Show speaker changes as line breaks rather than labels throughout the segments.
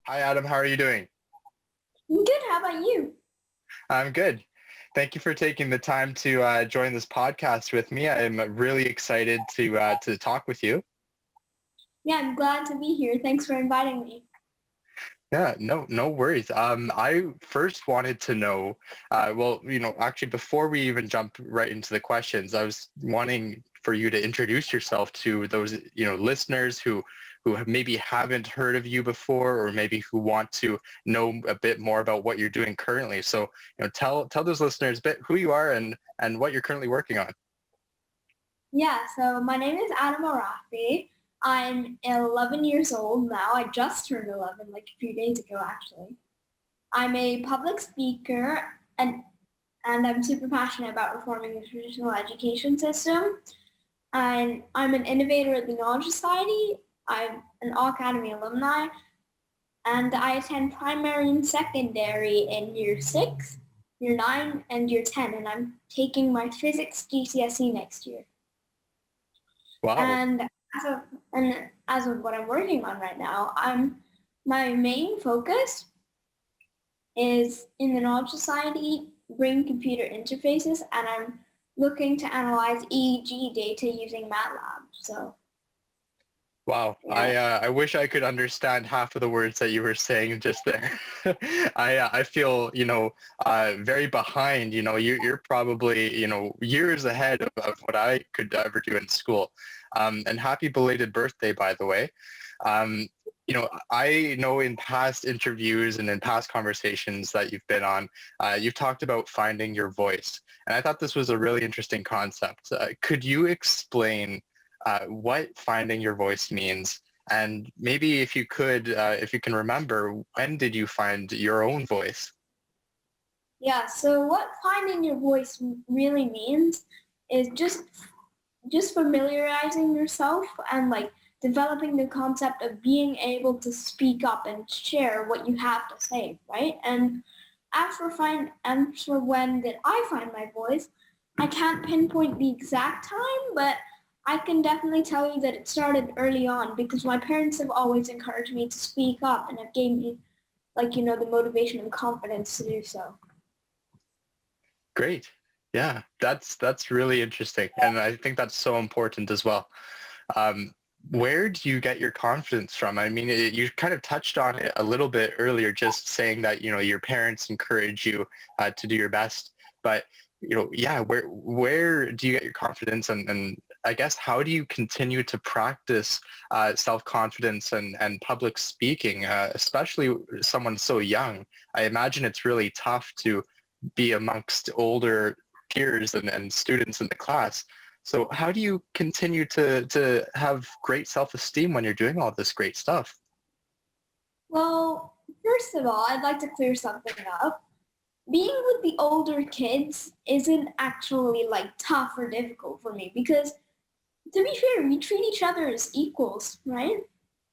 Hi, Adam. How are you doing?
I'm good. How about you?
I'm good. Thank you for taking the time to join this podcast with me. I'm really excited to talk with you.
Yeah, I'm glad to be here. Thanks for inviting me.
Yeah, no worries. I first wanted to know, actually, before we even jump right into the questions, I was wanting for you to introduce yourself to those, listeners who maybe haven't heard of you before, or maybe who want to know a bit more about what you're doing currently. So, tell those listeners a bit who you are and what you're currently working on.
Yeah, so my name is Adam Rafey. I'm 11 years old now. I just turned 11 like a few days ago, actually. I'm a public speaker and I'm super passionate about reforming the traditional education system. And I'm an innovator at the Knowledge Society. I'm an Awecademy Alumni, and I attend primary and secondary in year 6, year 9, and year 10, and I'm taking my physics GCSE next year.
Wow.
And as of what I'm working on right now, my main focus is in the Knowledge Society, brain computer interfaces, and I'm looking to analyze EEG data using MATLAB. So
Wow.
yeah.
I wish I could understand half of the words that you were saying just there. I feel, very behind. You're probably, years ahead of what I could ever do in school. And happy belated birthday, by the way. Um, I know in past interviews and in past conversations that you've been on, you've talked about finding your voice. And I thought this was a really interesting concept. Could you explain what finding your voice means? And maybe if you could, if you can remember, when did you find your own voice?
Yeah, so what finding your voice really means is just familiarizing yourself and like developing the concept of being able to speak up and share what you have to say, right? And as for when did I find my voice, I can't pinpoint the exact time, but I can definitely tell you that it started early on because my parents have always encouraged me to speak up and have gave me the motivation and confidence to do so.
Great. Yeah, that's really interesting. And I think that's so important as well. Um, where do you get your confidence from? I mean, you kind of touched on it a little bit earlier, just saying that, your parents encourage you to do your best. But, yeah, where do you get your confidence? And I guess, how do you continue to practice self-confidence and public speaking, especially someone so young? I imagine it's really tough to be amongst older peers and students in the class. So how do you continue to have great self-esteem when you're doing all this great stuff?
Well, first of all, I'd like to clear something up. Being with the older kids isn't actually like tough or difficult for me because to be fair, we treat each other as equals, right?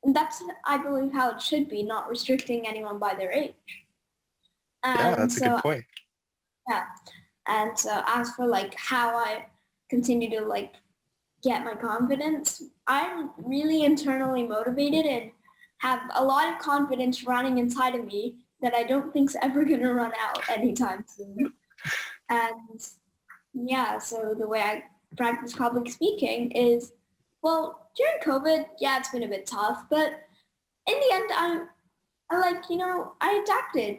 And that's, I believe, how it should be, not restricting anyone by their age.
Yeah,
And
that's a good
so,
point.
yeah. And so as for like how I continue to like get my confidence, I'm really internally motivated and have a lot of confidence running inside of me that I don't think's ever going to run out anytime soon. And yeah, so the way I practice public speaking is, well, during COVID, yeah, it's been a bit tough, but in the end, I adapted.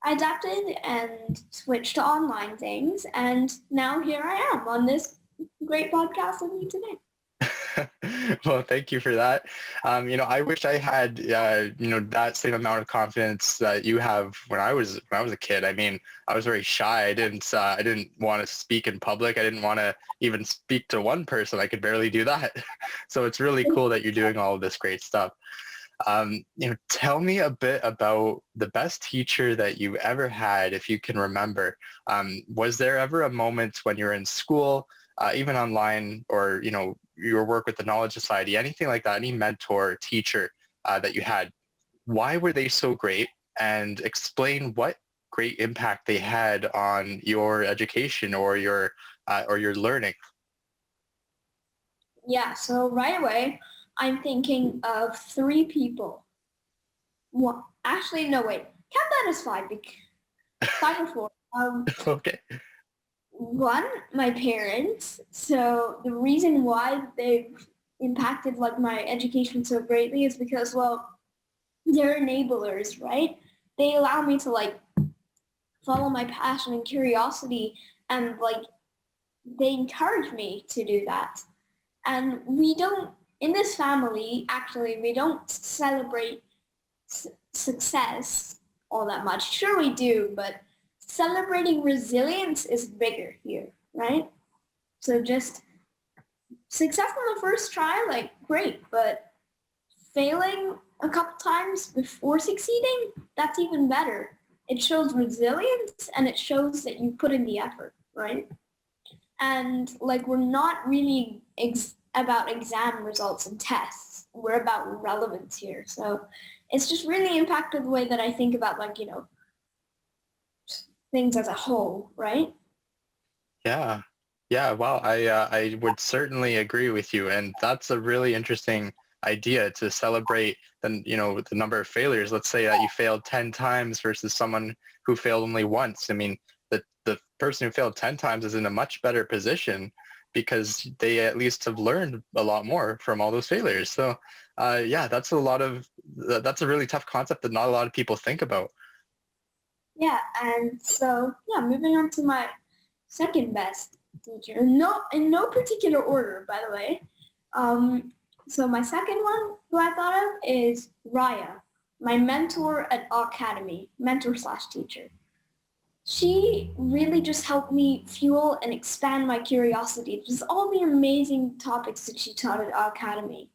I adapted and switched to online things, and now here I am on this great podcast with you today.
Well, thank you for that. I wish I had, that same amount of confidence that you have when I was a kid. I mean, I was very shy. I didn't want to speak in public. I didn't want to even speak to one person. I could barely do that. So it's really cool that you're doing all of this great stuff. Tell me a bit about the best teacher that you ever had, if you can remember. Was there ever a moment when you're in school, even online, or, your work with the Knowledge Society, anything like that, any mentor or teacher that you had? Why were they so great? And explain what great impact they had on your education or your learning.
Yeah, so right away, I'm thinking of three people. Well, actually, no, wait. Count that as five. Five or four.
Okay.
One, my parents. So the reason why they've impacted like my education so greatly is because, well, they're enablers, right? They allow me to like follow my passion and curiosity, and like they encourage me to do that. And we don't, in this family, actually, we don't celebrate success all that much. Sure we do, but celebrating resilience is bigger here, right? So just success on the first try, like great, but failing a couple times before succeeding, that's even better. It shows resilience and it shows that you put in the effort, right? And like we're not really about exam results and tests. We're about relevance here. So it's just really impacted the way that I think about like, things as a whole, right?
Yeah. Yeah. Wow. I would certainly agree with you. And that's a really interesting idea to celebrate the number of failures. Let's say that you failed 10 times versus someone who failed only once. I mean, the person who failed 10 times is in a much better position because they at least have learned a lot more from all those failures. So, yeah, that's a really tough concept that not a lot of people think about.
Yeah, and so yeah, moving on to my second best teacher. No, in no particular order, by the way. Um, so my second one, who I thought of, is Raya, my mentor at Awecademy, mentor slash teacher. She really just helped me fuel and expand my curiosity. Just all the amazing topics that she taught at Awecademy,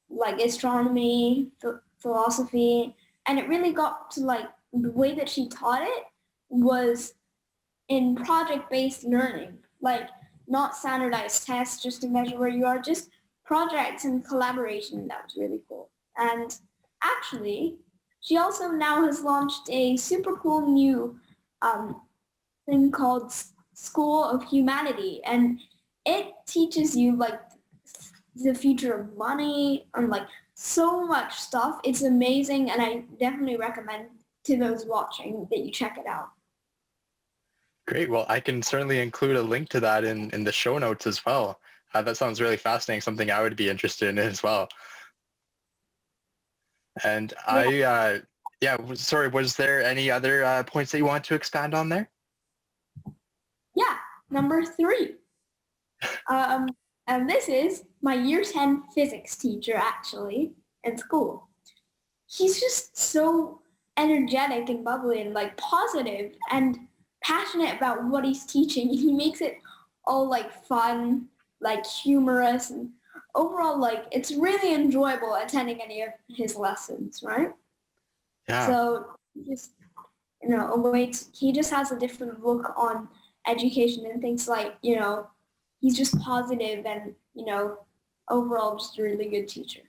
like astronomy, philosophy, and it really got to like the way that she taught it was in project-based learning, like not standardized tests just to measure where you are, just projects and collaboration. That was really cool. And actually, she also now has launched a super cool new um, thing called School of Humanity, and it teaches you like the future of money and like so much stuff. It's amazing, and I definitely recommend to those watching that you check it out.
Great. Well, I can certainly include a link to that in the show notes as well. That sounds really fascinating, something I would be interested in as well. And
Yeah,
yeah, sorry, was there any other points that you want to expand on there?
yeah. Number three. Um, and this is my year 10 physics teacher actually in school. He's just so energetic and bubbly and like positive and passionate about what he's teaching. He makes it all like fun, like humorous, and overall like it's really enjoyable attending any of his lessons, right?
Yeah.
So just he just has a different look on education and things like, he's just positive and, overall just a really good teacher.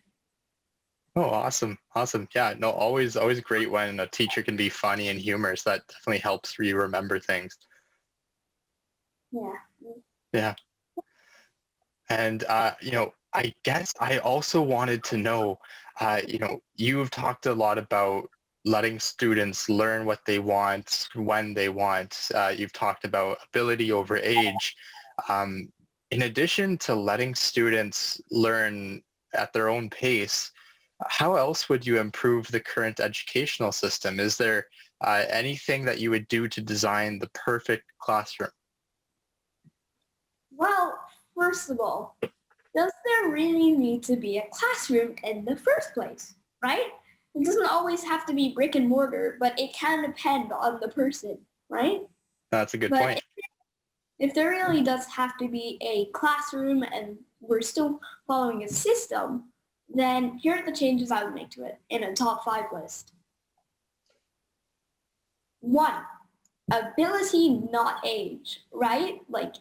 Oh, awesome. Awesome. Yeah, no, always great when a teacher can be funny and humorous. That definitely helps you remember things.
Yeah.
Yeah. And, I guess I also wanted to know, you've talked a lot about letting students learn what they want when they want. You've talked about ability over age. Um, in addition to letting students learn at their own pace, how else would you improve the current educational system? Is there anything that you would do to design the perfect classroom?
Well, first of all, does there really need to be a classroom in the first place, right? It doesn't always have to be brick and mortar, but it can depend on the person, right?
That's a good
But
point.
if there really does have to be a classroom and we're still following a system, then here are the changes I would make to it in a top 5 list. 1, ability, not age, right? Like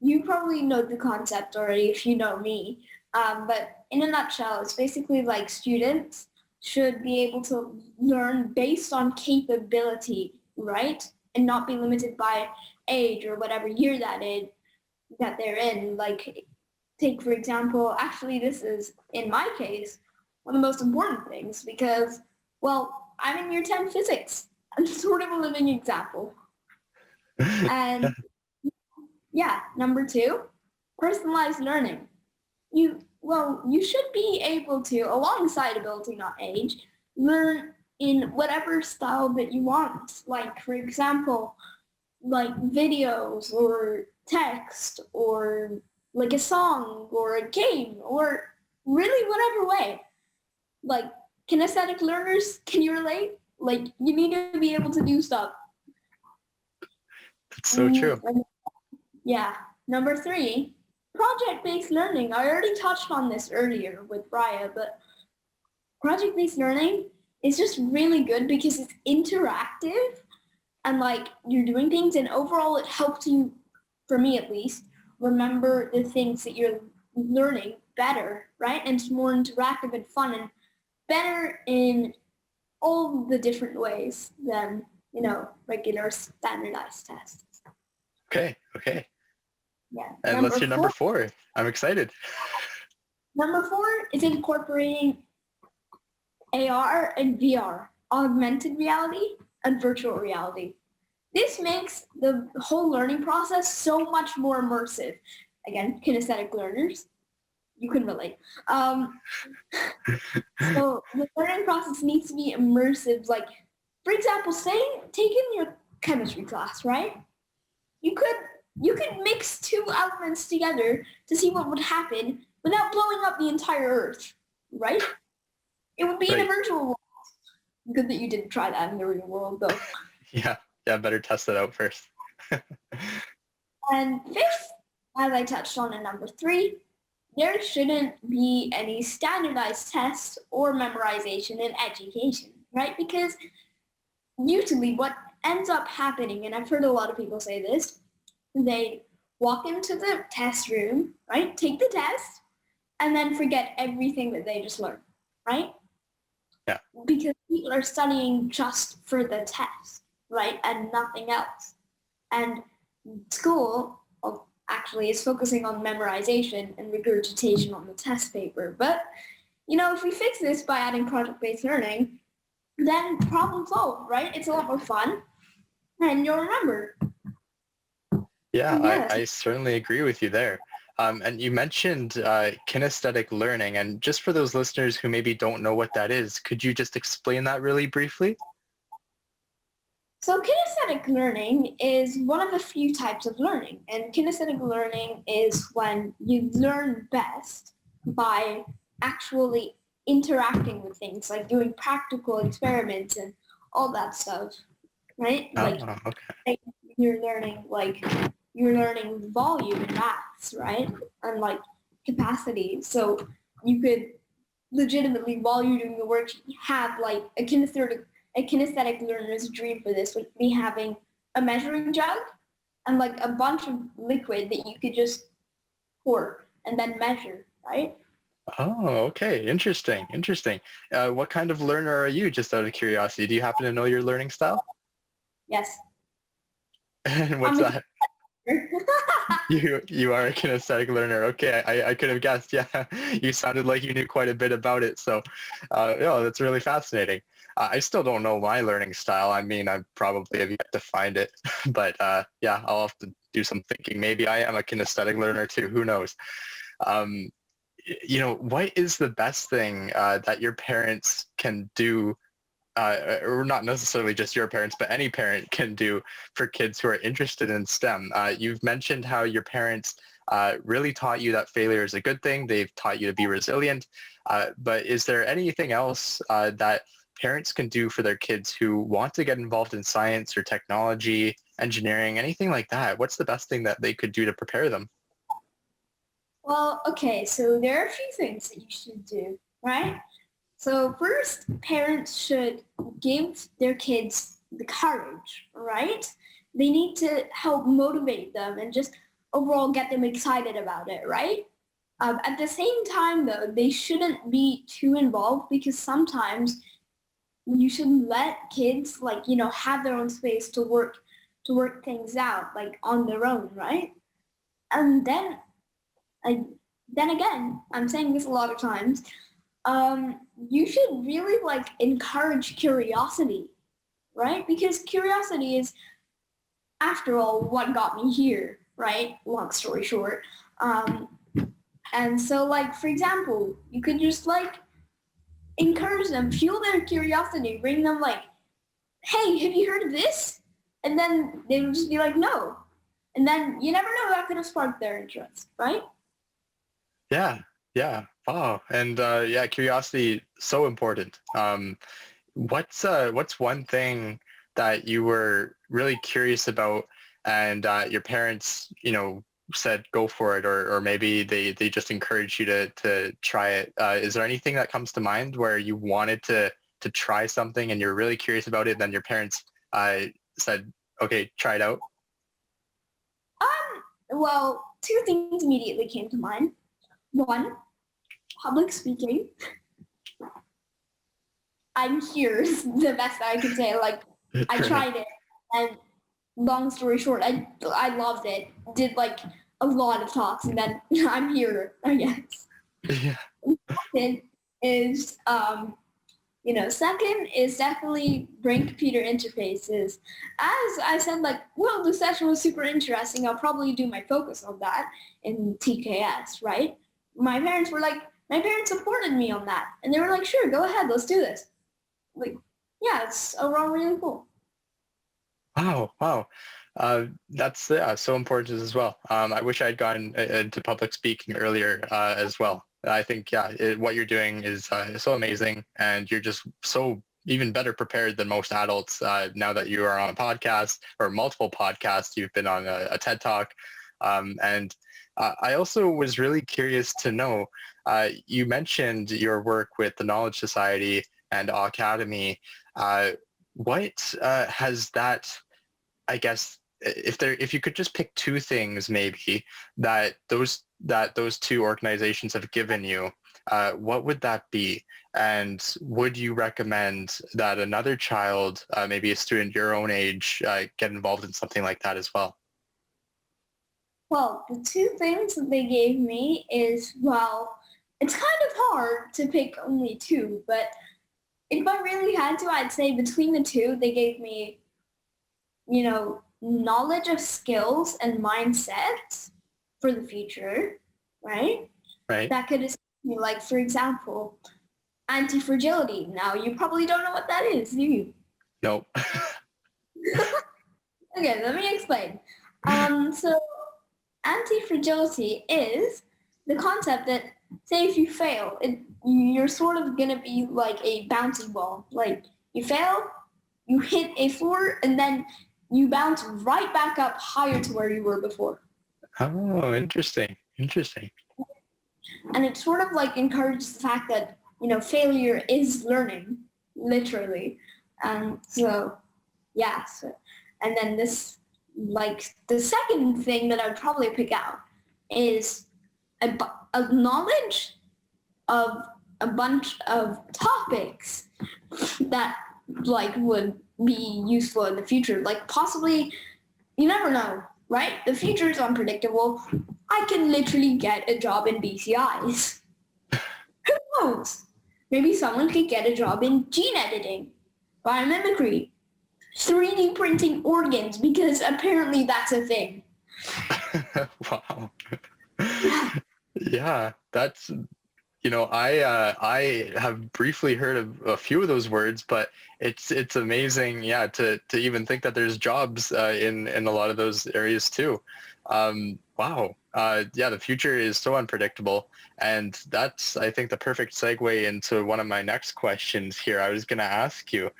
you probably know the concept already if you know me. But in a nutshell, it's basically like students should be able to learn based on capability, right? And not be limited by age or whatever year that they're in. Like take, for example, actually this is, in my case, one of the most important things because, well, I'm in year 10 physics. I'm sort of a living example. And yeah, number 2, personalized learning. You should be able to, alongside ability, not age, learn in whatever style that you want. Like, for example, like videos or text or like a song or a game or really whatever way. Like, kinesthetic learners, can you relate? Like, you need to be able to do stuff.
That's so true.
Yeah. Number 3, project-based learning. I already touched on this earlier with Raya, but project-based learning is just really good because it's interactive and like you're doing things, and overall it helps you, for me at least, remember the things that you're learning better, right? And it's more interactive and fun and better in all the different ways than, regular standardized tests.
Okay.
Yeah.
And let's hear number 4. I'm excited.
Number 4 is incorporating AR and VR, augmented reality and virtual reality. This makes the whole learning process so much more immersive. Again, kinesthetic learners, you can relate. So the learning process needs to be immersive. Like, for example, say taking your chemistry class, right? You could mix 2 elements together to see what would happen without blowing up the entire Earth, right? It would be in a virtual world. Good that you didn't try that in the real world, though.
Yeah, better test it out first.
And 5th, as I touched on in number 3, there shouldn't be any standardized tests or memorization in education, right? Because usually what ends up happening, and I've heard a lot of people say this, they walk into the test room, right, take the test, and then forget everything that they just learned, right?
Yeah.
Because people are studying just for the test, right, and nothing else. And school actually is focusing on memorization and regurgitation on the test paper. But, if we fix this by adding project-based learning, then problem solved, right? It's a lot more fun, and you'll remember.
Yeah, I certainly agree with you there. And you mentioned kinesthetic learning, and just for those listeners who maybe don't know what that is, could you just explain that really briefly?
So kinesthetic learning is one of the few types of learning, and kinesthetic learning is when you learn best by actually interacting with things, like doing practical experiments and all that stuff, right?
Okay.
You're learning volume in maths, right? And like capacity. So you could legitimately, while you're doing the work, have like a kinesthetic learner's dream for this would be having a measuring jug and like a bunch of liquid that you could just pour and then measure, right?
Oh, okay. Interesting. What kind of learner are you, just out of curiosity? Do you happen to know your learning style?
Yes.
And what's that? You are a kinesthetic learner. Okay, I could have guessed. Yeah, you sounded like you knew quite a bit about it. So, that's really fascinating. I still don't know my learning style. I mean, I probably have yet to find it. But yeah, I'll have to do some thinking. Maybe I am a kinesthetic learner too. Who knows? What is the best thing that your parents can do, or not necessarily just your parents, but any parent can do for kids who are interested in STEM? You've mentioned how your parents really taught you that failure is a good thing. They've taught you to be resilient. But is there anything else that parents can do for their kids who want to get involved in science or technology, engineering, anything like that? What's the best thing that they could do to prepare them?
Well, okay, so there are a few things that you should do, right? So first, parents should give their kids the courage, right? They need to help motivate them and just overall get them excited about it, right? At the same time, though, they shouldn't be too involved because sometimes you should let kids, have their own space to work things out, like on their own, right? And then again, I'm saying this a lot of times, you should really like encourage curiosity, right? Because curiosity is, after all, what got me here, right? Long story short. And so like, for example, you could just like encourage them, fuel their curiosity, bring them like, hey, have you heard of this? And then they would just be like, no. And then you never know, that could have sparked their interest, right?
Yeah, yeah. Wow. And yeah, curiosity, so important. What's one thing that you were really curious about and your parents, said go for it, or maybe they just encouraged you to try it. Is there anything that comes to mind where you wanted to try something and you're really curious about it, and then your parents said, okay, try it out?
Well, two things immediately came to mind. One, public speaking. I'm here is the best I can say. Like, I tried it, and long story short, I loved it. Did like a lot of talks, and then I'm here, I guess.
Yeah.
Second is, second is definitely brain computer interfaces. As I said, like, well, the session was super interesting. I'll probably do my focus on that in TKS, right? My parents supported me on that, and they were like, sure, go ahead, let's do this. Like, yeah, it's overall really cool.
Wow. That's so important as well. I wish I'd gone into public speaking earlier as well. I think, what you're doing is so amazing, and you're just so even better prepared than most adults now that you are on a podcast or multiple podcasts. You've been on a TED Talk. And I also was really curious to know, you mentioned your work with the Knowledge Society and Awecademy. What has that, I guess, if you could just pick two things maybe that those two organizations have given you, what would that be? And would you recommend that another child, maybe a student your own age, get involved in something like that as well?
Well, the two things that they gave me is, well, it's kind of hard to pick only two, but if I really had to, I'd say between the two, they gave me, knowledge of skills and mindsets for the future, right?
Right.
That could assist me, like, for example, anti-fragility. Now, you probably don't know what that is, do you?
Nope.
Okay, let me explain. So anti-fragility is the concept that, say if you fail, you're sort of going to be like a bouncy ball. Like, you fail, you hit a floor, and then you bounce right back up higher to where you were before.
Oh, interesting.
And it sort of like encourages the fact that, failure is learning, literally. And so, yeah. And then this, like, the second thing that I would probably pick out is a knowledge of a bunch of topics that like would be useful in the future. Like, possibly, you never know, right? The future is unpredictable. I can literally get a job in BCIs. Who knows? Maybe someone could get a job in gene editing, biomimicry, 3D printing organs, because apparently that's a thing.
Wow. Yeah, that's, I have briefly heard of a few of those words, but it's amazing, to even think that there's jobs in a lot of those areas too. Wow. The future is so unpredictable, and that's, I think, the perfect segue into one of my next questions here. I was going to ask you,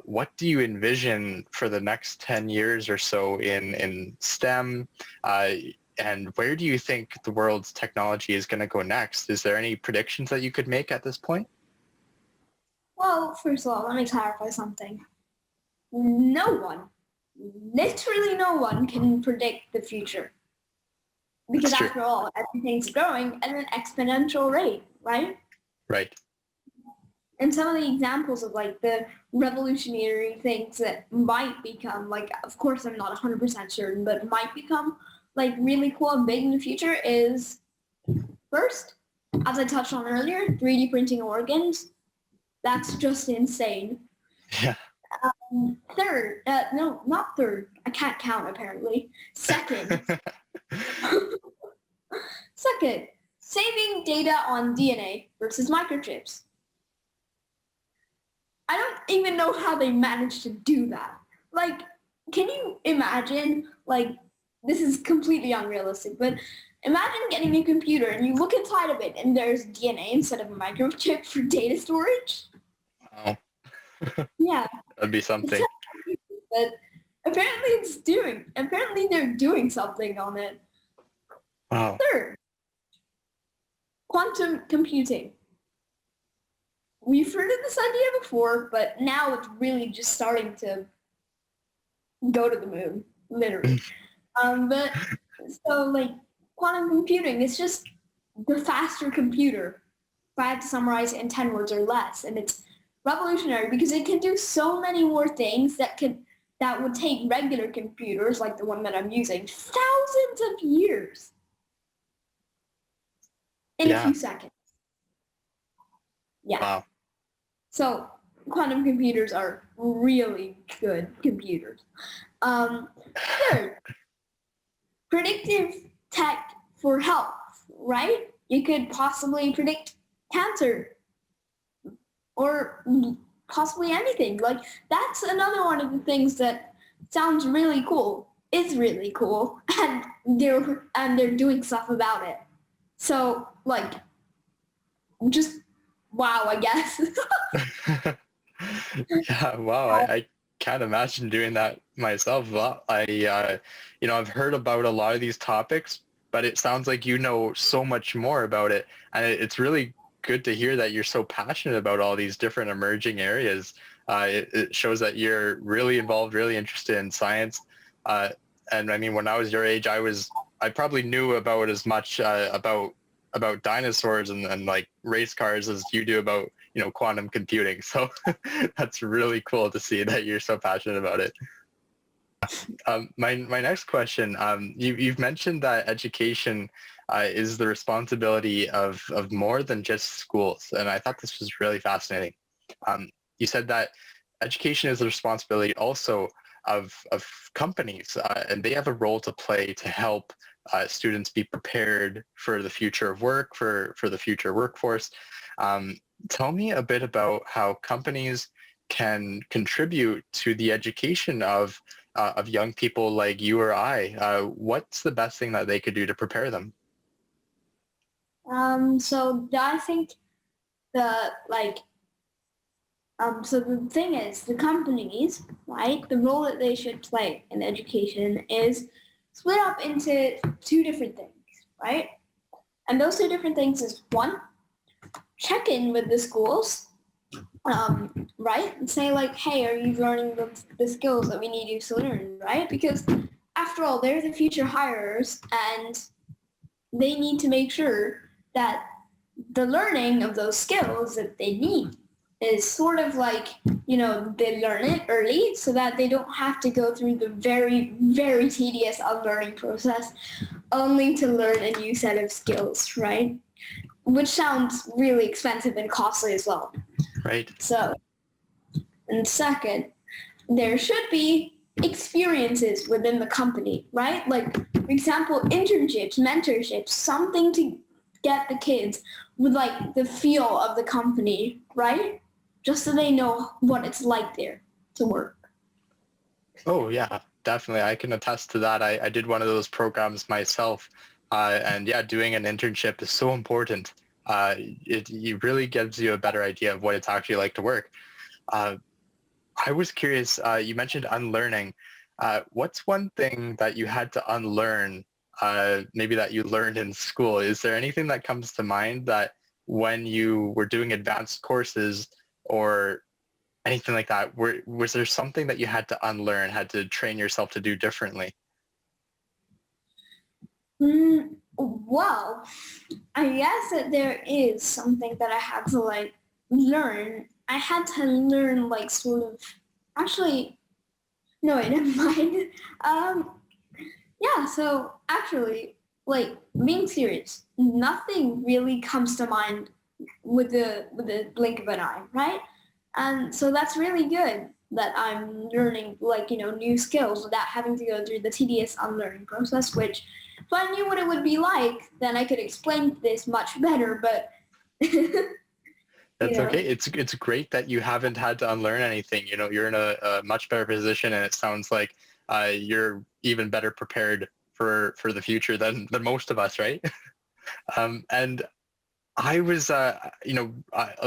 what do you envision for the next 10 years or so in STEM? And where do you think the world's technology is going to go next? Is there any predictions that you could make at this point?
Well, first of all, let me clarify something. No one, literally no one, can predict the future. Because after all, everything's growing at an exponential rate, right?
Right.
And some of the examples of like the revolutionary things that might become, like, of course I'm not 100% certain, but might become like really cool and big in the future is, first, as I touched on earlier, 3D printing organs. That's just insane.
Yeah.
Third, no, not third. I can't count apparently. Second, second, saving data on DNA versus microchips. I don't even know how they managed to do that. Like, can you imagine, like, this is completely unrealistic, but imagine getting a computer and you look inside of it and there's DNA instead of a microchip for data storage?
Wow.
Yeah.
That'd be something.
But apparently they're doing something on it.
Wow.
Third, quantum computing. We've heard of this idea before, but now it's really just starting to go to the moon, literally. But so like quantum computing, it's just the faster computer. If I had to summarize it in 10 words or less, and it's revolutionary because it can do so many more things that would take regular computers like the one that I'm using thousands of years in a few seconds. Yeah.
Wow.
So quantum computers are really good computers. Third, predictive tech for health, right? You could possibly predict cancer or possibly anything. Like, that's another one of the things that sounds really cool, is really cool, and they're doing stuff about it. So, like, just wow, I guess.
Yeah, wow. I can't imagine doing that myself. Well, I've heard about a lot of these topics, but it sounds like you know so much more about it. And it's really good to hear that you're so passionate about all these different emerging areas. It shows that you're really involved, really interested in science. And I mean, when I was your age, I probably knew about as much about dinosaurs and like race cars as you do about quantum computing. So that's really cool to see that you're so passionate about it. My next question, you've mentioned that education is the responsibility of more than just schools, and I thought this was really fascinating. You said that education is the responsibility also of companies, and they have a role to play to help students be prepared for the future of work, for the future workforce. Tell me a bit about how companies can contribute to the education of young people like you or I. What's the best thing that they could do to prepare them?
So I think so the thing is, the companies, right, the role that they should play in education is split up into two different things, right? And those two different things is one, check in with the schools, right? And say like, hey, are you learning the skills that we need you to learn, right? Because after all, they're the future hirers and they need to make sure that the learning of those skills that they need is sort of like, they learn it early so that they don't have to go through the very, very tedious unlearning process only to learn a new set of skills, right? Which sounds really expensive and costly as well.
Right.
So, and second, there should be experiences within the company, right? Like, for example, internships, mentorships, something to get the kids with like the feel of the company, right? Just so they know what it's like there to work.
Oh yeah, definitely. I can attest to that. I did one of those programs myself. And yeah, doing an internship is so important. It really gives you a better idea of what it's actually like to work. I was curious, you mentioned unlearning. What's one thing that you had to unlearn, maybe that you learned in school? Is there anything that comes to mind that when you were doing advanced courses or anything like that, was there something that you had to unlearn, had to train yourself to do differently?
Well, I guess that there is something that I had to like learn. I had to learn like sort of, actually, no, wait, never mind. Yeah, so actually, like being serious, nothing really comes to mind with the blink of an eye, right? And so that's really good that I'm learning like, new skills without having to go through the tedious unlearning process, which if I knew what it would be like, then I could explain this much better, but
That's okay. It's great that you haven't had to unlearn anything. You're in a much better position, and it sounds like you're even better prepared for the future than most of us, right? And I was, I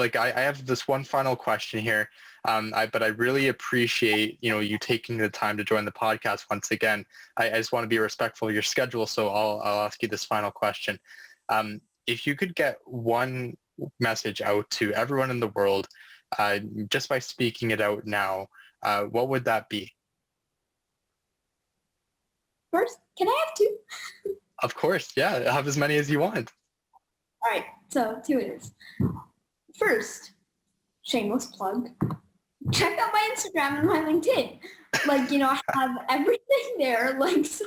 have this one final question here, but I really appreciate, you taking the time to join the podcast once again. I just want to be respectful of your schedule, so I'll ask you this final question. If you could get one message out to everyone in the world, just by speaking it out now, what would that be?
First, can I have two?
Of course, yeah. Have as many as you want.
All right, so two it is. First, shameless plug. Check out my Instagram and my LinkedIn. I have everything there. So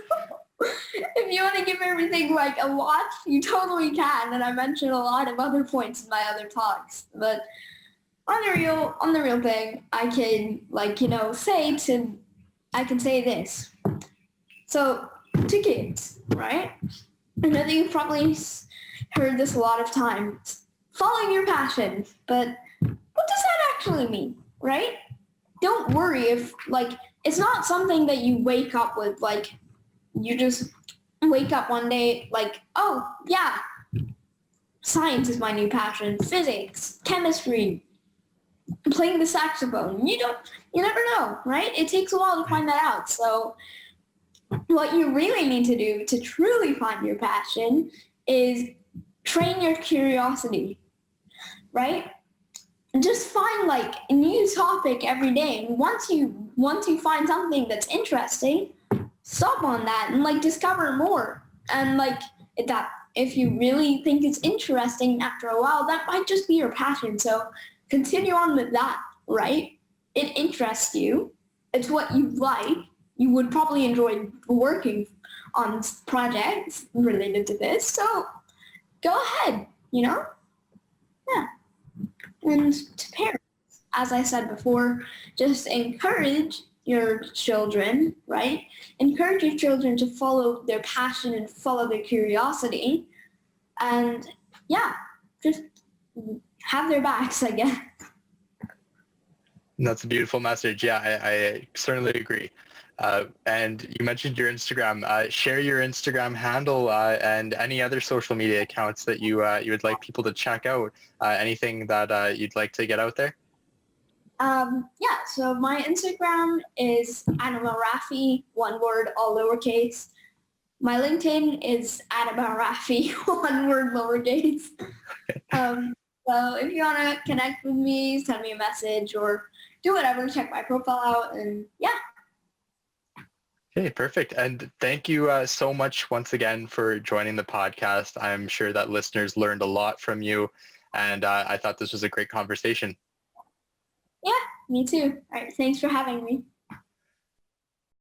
if you want to give everything like a watch, you totally can. And I mentioned a lot of other points in my other talks. But on the real thing, I can say this. So to kids, right? I know that you've probably heard this a lot of times. Following your passion, but what does that actually mean, right? Don't worry if it's not something that you wake up with, you just wake up one day oh yeah, science is my new passion, physics, chemistry, playing the saxophone. You never know, right? It takes a while to find that out. So what you really need to do to truly find your passion is train your curiosity, right? And just find a new topic every day. And once you find something that's interesting, stop on that and discover more. And if you really think it's interesting after a while, that might just be your passion. So continue on with that, right? It interests you. It's what you like. You would probably enjoy working on projects related to this. So go ahead, Yeah. And to parents, as I said before, just encourage your children, right? Encourage your children to follow their passion and follow their curiosity. And just have their backs, I guess.
That's a beautiful message. Yeah, I certainly agree. And you mentioned your Instagram. Share your Instagram handle and any other social media accounts that you would like people to check out. Anything that you'd like to get out there?
So my Instagram is Rafey, one word, all lowercase. My LinkedIn is Rafey, one word, lowercase. So if you want to connect with me, send me a message or do whatever, check my profile out, and yeah.
Okay, perfect. And thank you so much once again for joining the podcast. I'm sure that listeners learned a lot from you, and I thought this was a great conversation.
Yeah, me too. All right, thanks for having me.